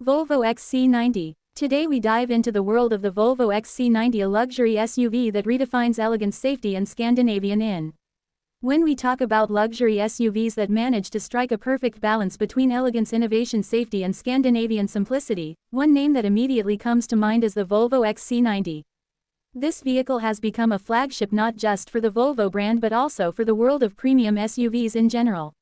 Volvo XC90. Today we dive into the world of the Volvo XC90, a luxury SUV that redefines elegance, safety and Scandinavian in. When we talk about luxury SUVs that manage to strike a perfect balance between elegance, innovation, safety and Scandinavian simplicity, one name that immediately comes to mind is the Volvo XC90. This vehicle has become a flagship not just for the Volvo brand but also for the world of premium SUVs in general.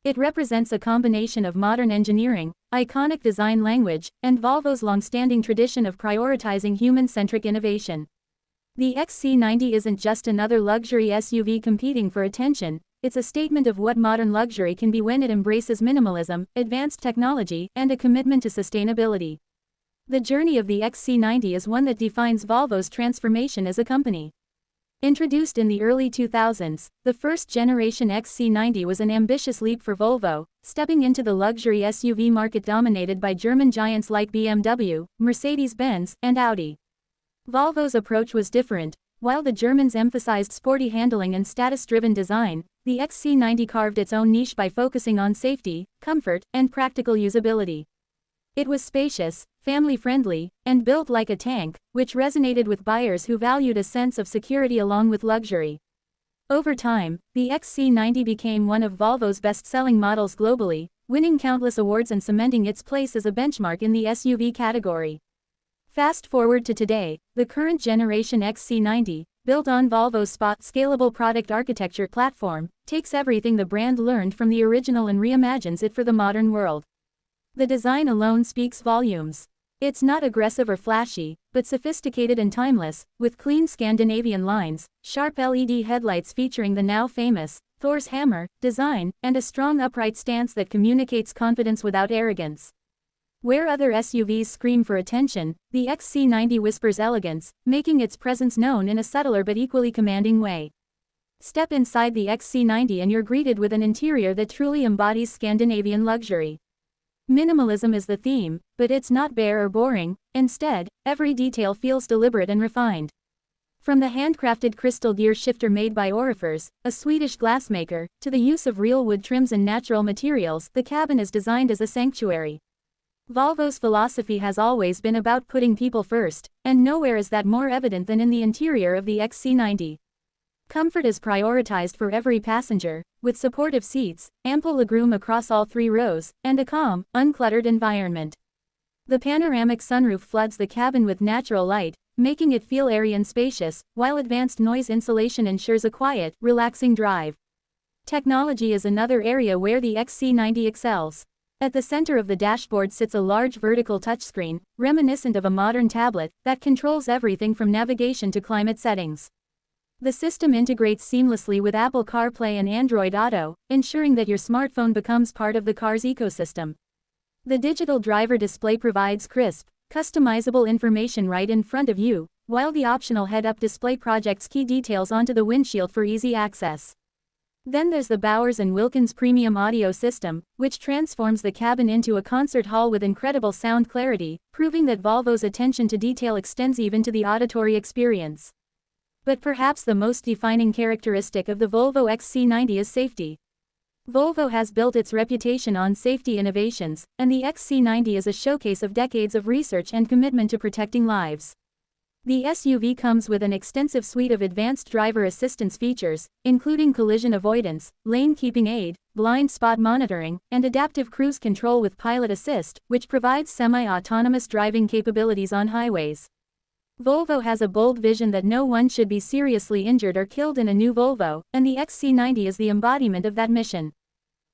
It represents a combination of modern engineering, iconic design language, and Volvo's long-standing tradition of prioritizing human-centric innovation. The XC90 isn't just another luxury SUV competing for attention, it's a statement of what modern luxury can be when it embraces minimalism, advanced technology, and a commitment to sustainability. The journey of the XC90 is one that defines Volvo's transformation as a company. Introduced in the early 2000s, the first-generation XC90 was an ambitious leap for Volvo, stepping into the luxury SUV market dominated by German giants like BMW, Mercedes-Benz, and Audi. Volvo's approach was different. While the Germans emphasized sporty handling and status-driven design, the XC90 carved its own niche by focusing on safety, comfort, and practical usability. It was spacious, family-friendly, and built like a tank, which resonated with buyers who valued a sense of security along with luxury. Over time, the XC90 became one of Volvo's best-selling models globally, winning countless awards and cementing its place as a benchmark in the SUV category. Fast forward to today, the current generation XC90, built on Volvo's scalable product architecture platform, takes everything the brand learned from the original and reimagines it for the modern world. The design alone speaks volumes. It's not aggressive or flashy, but sophisticated and timeless, with clean Scandinavian lines, sharp LED headlights featuring the now famous Thor's hammer design, and a strong upright stance that communicates confidence without arrogance. Where other SUVs scream for attention, the XC90 whispers elegance, making its presence known in a subtler but equally commanding way. Step inside the XC90 and you're greeted with an interior that truly embodies Scandinavian luxury. Minimalism is the theme, but it's not bare or boring. Instead, every detail feels deliberate and refined. From the handcrafted crystal gear shifter made by Orifers, a Swedish glassmaker, to the use of real wood trims and natural materials, the cabin is designed as a sanctuary. Volvo's philosophy has always been about putting people first, and nowhere is that more evident than in the interior of the XC90. Comfort is prioritized for every passenger, with supportive seats, ample legroom across all three rows, and a calm, uncluttered environment. The panoramic sunroof floods the cabin with natural light, making it feel airy and spacious, while advanced noise insulation ensures a quiet, relaxing drive. Technology is another area where the XC90 excels. At the center of the dashboard sits a large vertical touchscreen, reminiscent of a modern tablet, that controls everything from navigation to climate settings. The system integrates seamlessly with Apple CarPlay and Android Auto, ensuring that your smartphone becomes part of the car's ecosystem. The digital driver display provides crisp, customizable information right in front of you, while the optional head-up display projects key details onto the windshield for easy access. Then there's the Bowers & Wilkins premium audio system, which transforms the cabin into a concert hall with incredible sound clarity, proving that Volvo's attention to detail extends even to the auditory experience. But perhaps the most defining characteristic of the Volvo XC90 is safety. Volvo has built its reputation on safety innovations, and the XC90 is a showcase of decades of research and commitment to protecting lives. The SUV comes with an extensive suite of advanced driver assistance features, including collision avoidance, lane keeping aid, blind spot monitoring, and adaptive cruise control with pilot assist, which provides semi-autonomous driving capabilities on highways. Volvo has a bold vision that no one should be seriously injured or killed in a new Volvo, and the XC90 is the embodiment of that mission.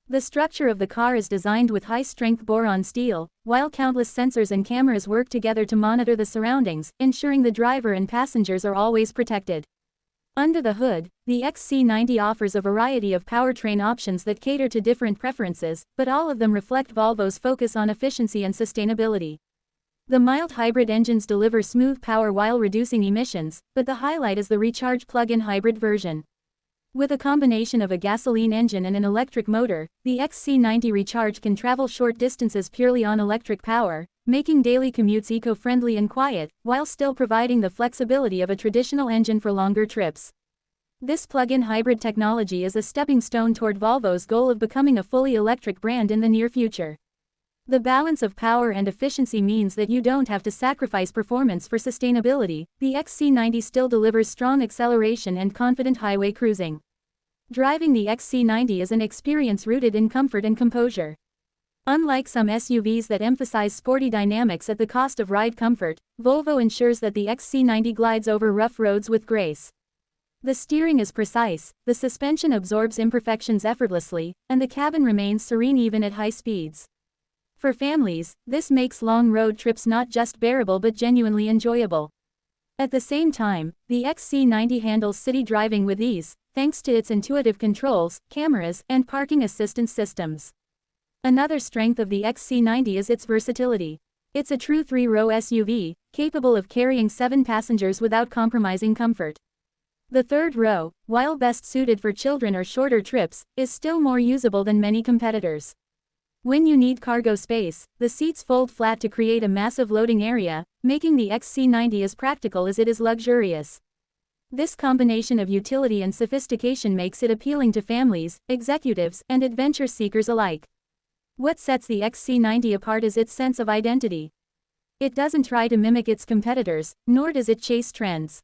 The structure of the car is designed with high-strength boron steel, while countless sensors and cameras work together to monitor the surroundings, ensuring the driver and passengers are always protected. Under the hood, the XC90 offers a variety of powertrain options that cater to different preferences, but all of them reflect Volvo's focus on efficiency and sustainability. The mild hybrid engines deliver smooth power while reducing emissions, but the highlight is the Recharge plug-in hybrid version. With a combination of a gasoline engine and an electric motor, the XC90 Recharge can travel short distances purely on electric power, making daily commutes eco-friendly and quiet, while still providing the flexibility of a traditional engine for longer trips. This plug-in hybrid technology is a stepping stone toward Volvo's goal of becoming a fully electric brand in the near future. The balance of power and efficiency means that you don't have to sacrifice performance for sustainability. The XC90 still delivers strong acceleration and confident highway cruising. Driving the XC90 is an experience rooted in comfort and composure. Unlike some SUVs that emphasize sporty dynamics at the cost of ride comfort, Volvo ensures that the XC90 glides over rough roads with grace. The steering is precise, the suspension absorbs imperfections effortlessly, and the cabin remains serene even at high speeds. For families, this makes long road trips not just bearable but genuinely enjoyable. At the same time, the XC90 handles city driving with ease, thanks to its intuitive controls, cameras, and parking assistance systems. Another strength of the XC90 is its versatility. It's a true three-row SUV, capable of carrying 7 passengers without compromising comfort. The third row, while best suited for children or shorter trips, is still more usable than many competitors. When you need cargo space, the seats fold flat to create a massive loading area, making the XC90 as practical as it is luxurious. This combination of utility and sophistication makes it appealing to families, executives, and adventure seekers alike. What sets the XC90 apart is its sense of identity. It doesn't try to mimic its competitors, nor does it chase trends.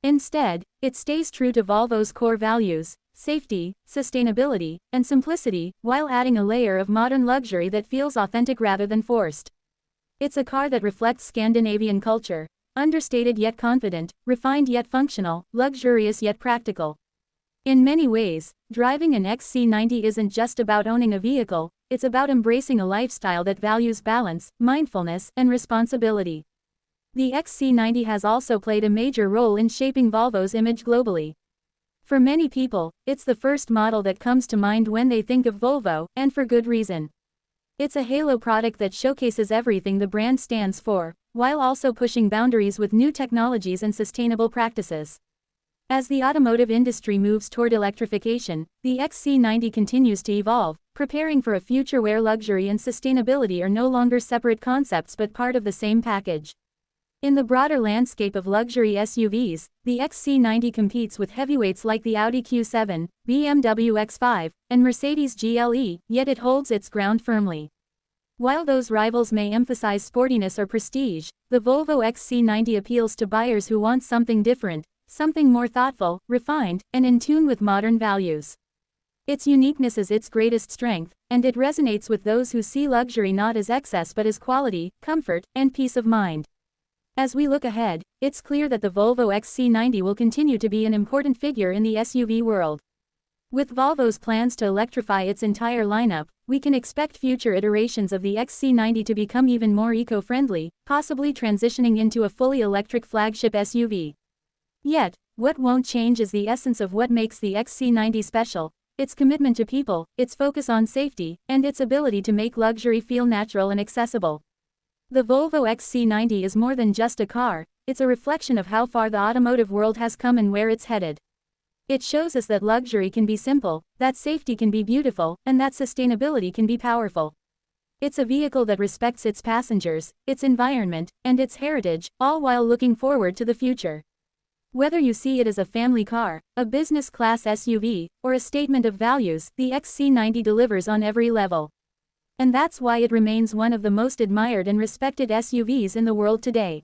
Instead, it stays true to Volvo's core values: safety, sustainability, and simplicity, while adding a layer of modern luxury that feels authentic rather than forced. It's a car that reflects Scandinavian culture: understated yet confident, refined yet functional, luxurious yet practical. In many ways, driving an XC90 isn't just about owning a vehicle, it's about embracing a lifestyle that values balance, mindfulness, and responsibility. The XC90 has also played a major role in shaping Volvo's image globally. For many people, it's the first model that comes to mind when they think of Volvo, and for good reason. It's a halo product that showcases everything the brand stands for, while also pushing boundaries with new technologies and sustainable practices. As the automotive industry moves toward electrification, the XC90 continues to evolve, preparing for a future where luxury and sustainability are no longer separate concepts but part of the same package. In the broader landscape of luxury SUVs, the XC90 competes with heavyweights like the Audi Q7, BMW X5, and Mercedes GLE, yet it holds its ground firmly. While those rivals may emphasize sportiness or prestige, the Volvo XC90 appeals to buyers who want something different, something more thoughtful, refined, and in tune with modern values. Its uniqueness is its greatest strength, and it resonates with those who see luxury not as excess but as quality, comfort, and peace of mind. As we look ahead, it's clear that the Volvo XC90 will continue to be an important figure in the SUV world. With Volvo's plans to electrify its entire lineup, we can expect future iterations of the XC90 to become even more eco-friendly, possibly transitioning into a fully electric flagship SUV. Yet, what won't change is the essence of what makes the XC90 special: its commitment to people, its focus on safety, and its ability to make luxury feel natural and accessible. The Volvo XC90 is more than just a car, it's a reflection of how far the automotive world has come and where it's headed. It shows us that luxury can be simple, that safety can be beautiful, and that sustainability can be powerful. It's a vehicle that respects its passengers, its environment, and its heritage, all while looking forward to the future. Whether you see it as a family car, a business-class SUV, or a statement of values, the XC90 delivers on every level. And that's why it remains one of the most admired and respected SUVs in the world today.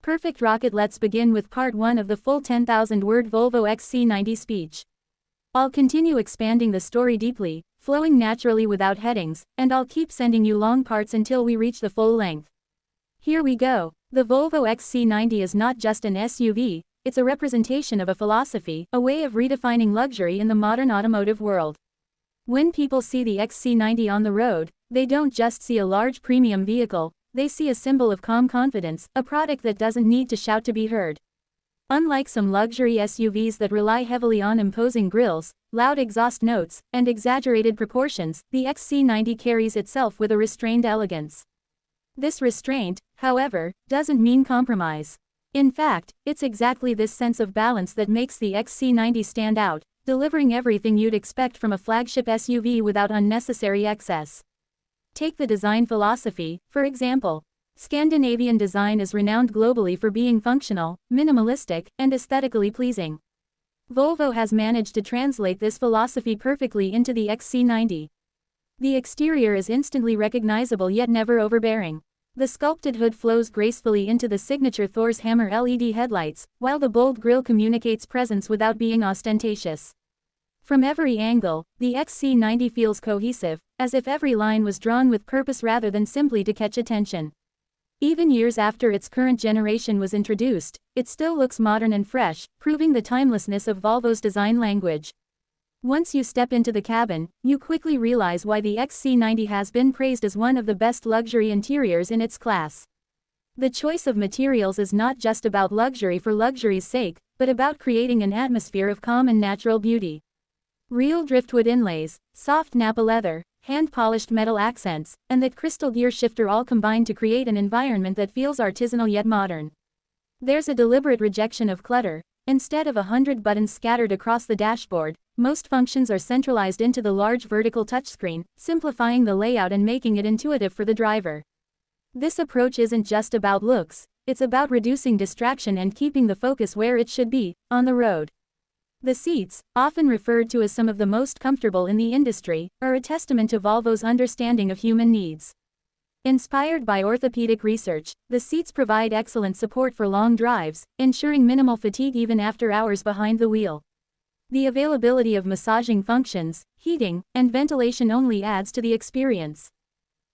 Perfect rocket. Let's begin with part 1 of the full 10,000-word Volvo XC90 speech. I'll continue expanding the story deeply, flowing naturally without headings, and I'll keep sending you long parts until we reach the full length. Here we go. The Volvo XC90 is not just an SUV, it's a representation of a philosophy, a way of redefining luxury in the modern automotive world. When people see the XC90 on the road, they don't just see a large premium vehicle, they see a symbol of calm confidence, a product that doesn't need to shout to be heard. Unlike some luxury SUVs that rely heavily on imposing grilles, loud exhaust notes, and exaggerated proportions, the XC90 carries itself with a restrained elegance. This restraint, however, doesn't mean compromise. In fact, it's exactly this sense of balance that makes the XC90 stand out, delivering everything you'd expect from a flagship SUV without unnecessary excess. Take the design philosophy, for example. Scandinavian design is renowned globally for being functional, minimalistic, and aesthetically pleasing. Volvo has managed to translate this philosophy perfectly into the XC90. The exterior is instantly recognizable yet never overbearing. The sculpted hood flows gracefully into the signature Thor's Hammer LED headlights, while the bold grille communicates presence without being ostentatious. From every angle, the XC90 feels cohesive, as if every line was drawn with purpose rather than simply to catch attention. Even years after its current generation was introduced, it still looks modern and fresh, proving the timelessness of Volvo's design language. Once you step into the cabin, you quickly realize why the XC90 has been praised as one of the best luxury interiors in its class. The choice of materials is not just about luxury for luxury's sake, but about creating an atmosphere of calm and natural beauty. Real driftwood inlays, soft Napa leather, hand-polished metal accents, and that crystal gear shifter all combine to create an environment that feels artisanal yet modern. There's a deliberate rejection of clutter. Instead of 100 buttons scattered across the dashboard, most functions are centralized into the large vertical touchscreen, simplifying the layout and making it intuitive for the driver. This approach isn't just about looks, it's about reducing distraction and keeping the focus where it should be, on the road. The seats, often referred to as some of the most comfortable in the industry, are a testament to Volvo's understanding of human needs. Inspired by orthopedic research, the seats provide excellent support for long drives, ensuring minimal fatigue even after hours behind the wheel. The availability of massaging functions, heating, and ventilation only adds to the experience.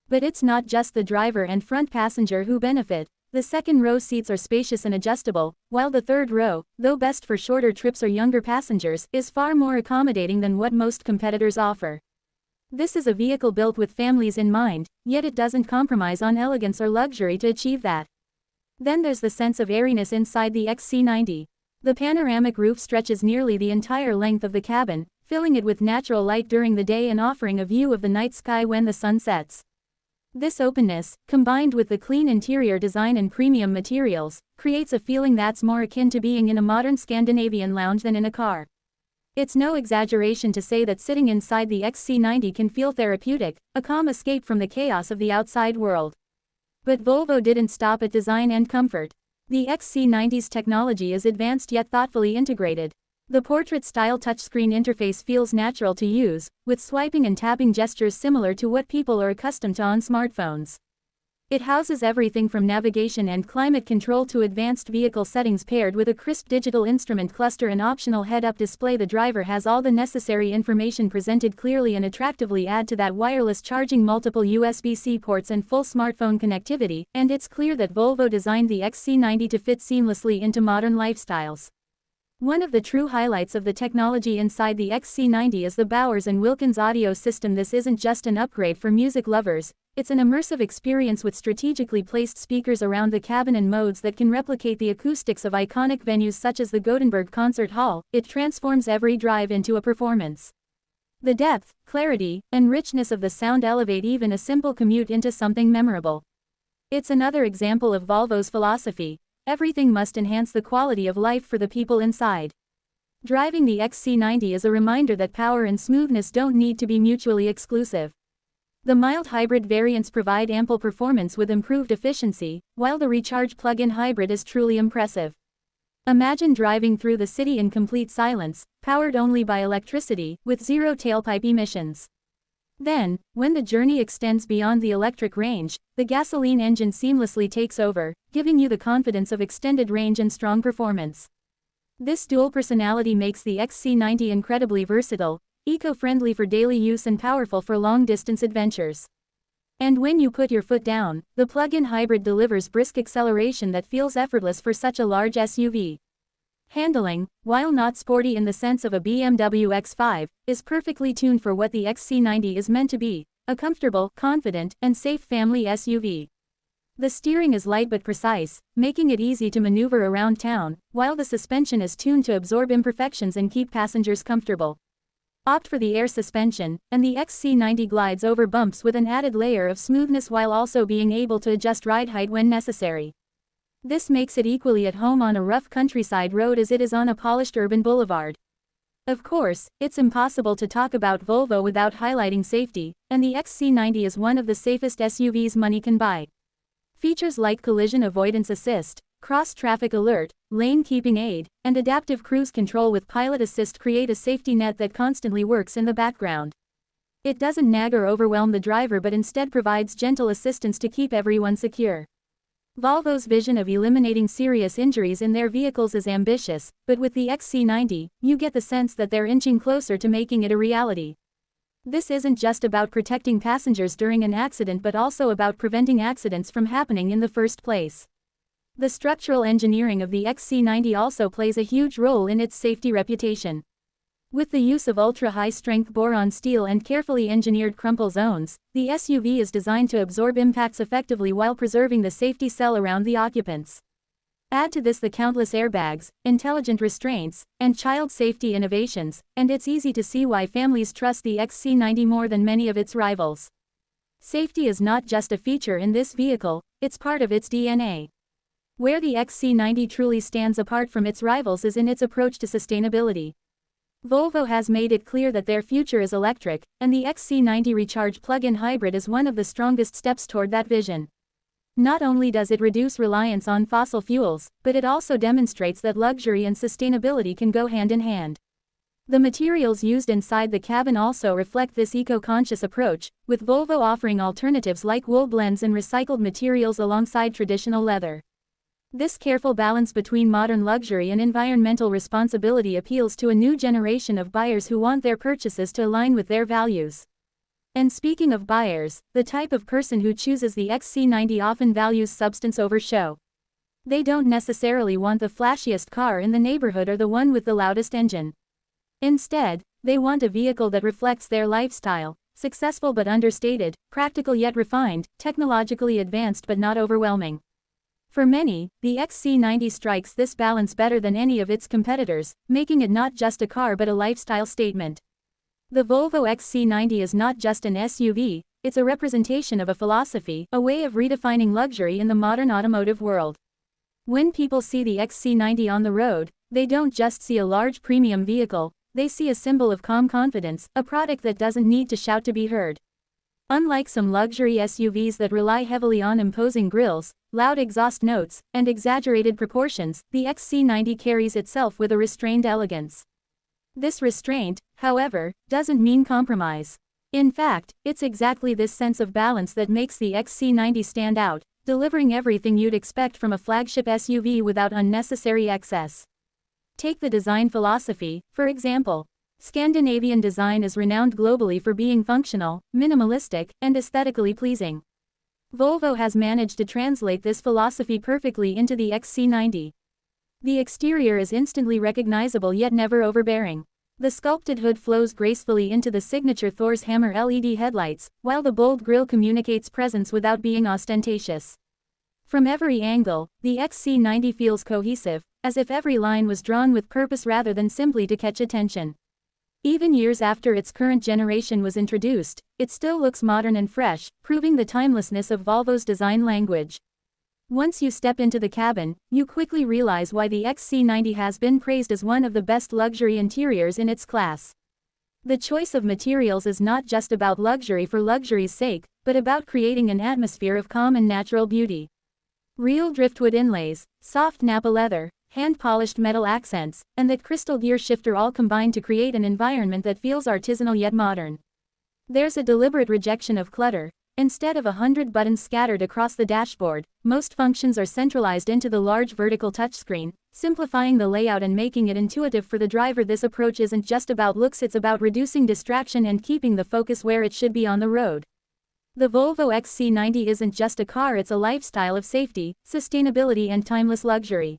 But it's not just the driver and front passenger who benefit. The second row seats are spacious and adjustable, while the third row, though best for shorter trips or younger passengers, is far more accommodating than what most competitors offer. This is a vehicle built with families in mind, yet it doesn't compromise on elegance or luxury to achieve that. Then there's the sense of airiness inside the XC90. The panoramic roof stretches nearly the entire length of the cabin, filling it with natural light during the day and offering a view of the night sky when the sun sets. This openness, combined with the clean interior design and premium materials, creates a feeling that's more akin to being in a modern Scandinavian lounge than in a car. It's no exaggeration to say that sitting inside the XC90 can feel therapeutic, a calm escape from the chaos of the outside world. But Volvo didn't stop at design and comfort. The XC90's technology is advanced yet thoughtfully integrated. The portrait-style touchscreen interface feels natural to use, with swiping and tapping gestures similar to what people are accustomed to on smartphones. It houses everything from navigation and climate control to advanced vehicle settings paired with a crisp digital instrument cluster and optional head-up display. The driver has all the necessary information presented clearly and attractively. Add to that wireless charging, multiple USB-C ports and full smartphone connectivity, and it's clear that Volvo designed the XC90 to fit seamlessly into modern lifestyles. One of the true highlights of the technology inside the XC90 is the Bowers & Wilkins audio system. This isn't just an upgrade for music lovers, it's an immersive experience with strategically placed speakers around the cabin and modes that can replicate the acoustics of iconic venues such as the Gothenburg Concert Hall. It transforms every drive into a performance. The depth, clarity, and richness of the sound elevate even a simple commute into something memorable. It's another example of Volvo's philosophy. Everything must enhance the quality of life for the people inside. Driving the XC90 is a reminder that power and smoothness don't need to be mutually exclusive. The mild hybrid variants provide ample performance with improved efficiency, while the recharge plug-in hybrid is truly impressive. Imagine driving through the city in complete silence, powered only by electricity, with zero tailpipe emissions. Then, when the journey extends beyond the electric range, the gasoline engine seamlessly takes over, giving you the confidence of extended range and strong performance. This dual personality makes the XC90 incredibly versatile, eco-friendly for daily use and powerful for long-distance adventures. And when you put your foot down, the plug-in hybrid delivers brisk acceleration that feels effortless for such a large SUV. Handling, while not sporty in the sense of a BMW X5, is perfectly tuned for what the XC90 is meant to be, a comfortable, confident, and safe family SUV. The steering is light but precise, making it easy to maneuver around town, while the suspension is tuned to absorb imperfections and keep passengers comfortable. Opt for the air suspension, and the XC90 glides over bumps with an added layer of smoothness while also being able to adjust ride height when necessary. This makes it equally at home on a rough countryside road as it is on a polished urban boulevard. Of course, it's impossible to talk about Volvo without highlighting safety, and the XC90 is one of the safest SUVs money can buy. Features like collision avoidance assist, cross-traffic alert, lane keeping aid, and adaptive cruise control with pilot assist create a safety net that constantly works in the background. It doesn't nag or overwhelm the driver but instead provides gentle assistance to keep everyone secure. Volvo's vision of eliminating serious injuries in their vehicles is ambitious, but with the XC90, you get the sense that they're inching closer to making it a reality. This isn't just about protecting passengers during an accident but also about preventing accidents from happening in the first place. The structural engineering of the XC90 also plays a huge role in its safety reputation. With the use of ultra-high-strength boron steel and carefully engineered crumple zones, the SUV is designed to absorb impacts effectively while preserving the safety cell around the occupants. Add to this the countless airbags, intelligent restraints, and child safety innovations, and it's easy to see why families trust the XC90 more than many of its rivals. Safety is not just a feature in this vehicle, it's part of its DNA. Where the XC90 truly stands apart from its rivals is in its approach to sustainability. Volvo has made it clear that their future is electric, and the XC90 Recharge plug-in hybrid is one of the strongest steps toward that vision. Not only does it reduce reliance on fossil fuels, but it also demonstrates that luxury and sustainability can go hand in hand. The materials used inside the cabin also reflect this eco-conscious approach, with Volvo offering alternatives like wool blends and recycled materials alongside traditional leather. This careful balance between modern luxury and environmental responsibility appeals to a new generation of buyers who want their purchases to align with their values. And speaking of buyers, the type of person who chooses the XC90 often values substance over show. They don't necessarily want the flashiest car in the neighborhood or the one with the loudest engine. Instead, they want a vehicle that reflects their lifestyle, successful but understated, practical yet refined, technologically advanced but not overwhelming. For many, the XC90 strikes this balance better than any of its competitors, making it not just a car but a lifestyle statement. The Volvo XC90 is not just an SUV, it's a representation of a philosophy, a way of redefining luxury in the modern automotive world. When people see the XC90 on the road, they don't just see a large premium vehicle, they see a symbol of calm confidence, a product that doesn't need to shout to be heard. Unlike some luxury SUVs that rely heavily on imposing grilles, loud exhaust notes, and exaggerated proportions, the XC90 carries itself with a restrained elegance. This restraint, however, doesn't mean compromise. In fact, it's exactly this sense of balance that makes the XC90 stand out, delivering everything you'd expect from a flagship SUV without unnecessary excess. Take the design philosophy, for example. Scandinavian design is renowned globally for being functional, minimalistic, and aesthetically pleasing. Volvo has managed to translate this philosophy perfectly into the XC90. The exterior is instantly recognizable yet never overbearing. The sculpted hood flows gracefully into the signature Thor's Hammer LED headlights, while the bold grille communicates presence without being ostentatious. From every angle, the XC90 feels cohesive, as if every line was drawn with purpose rather than simply to catch attention. Even years after its current generation was introduced, it still looks modern and fresh, proving the timelessness of Volvo's design language. Once you step into the cabin, you quickly realize why the XC90 has been praised as one of the best luxury interiors in its class. The choice of materials is not just about luxury for luxury's sake, but about creating an atmosphere of calm and natural beauty. Real driftwood inlays, soft Nappa leather, hand-polished metal accents, and that crystal gear shifter all combine to create an environment that feels artisanal yet modern. There's a deliberate rejection of clutter. Instead of 100 buttons scattered across the dashboard, most functions are centralized into the large vertical touchscreen, simplifying the layout and making it intuitive for the driver. This approach isn't just about looks, it's about reducing distraction and keeping the focus where it should be, on the road. The Volvo XC90 isn't just a car, it's a lifestyle of safety, sustainability and timeless luxury.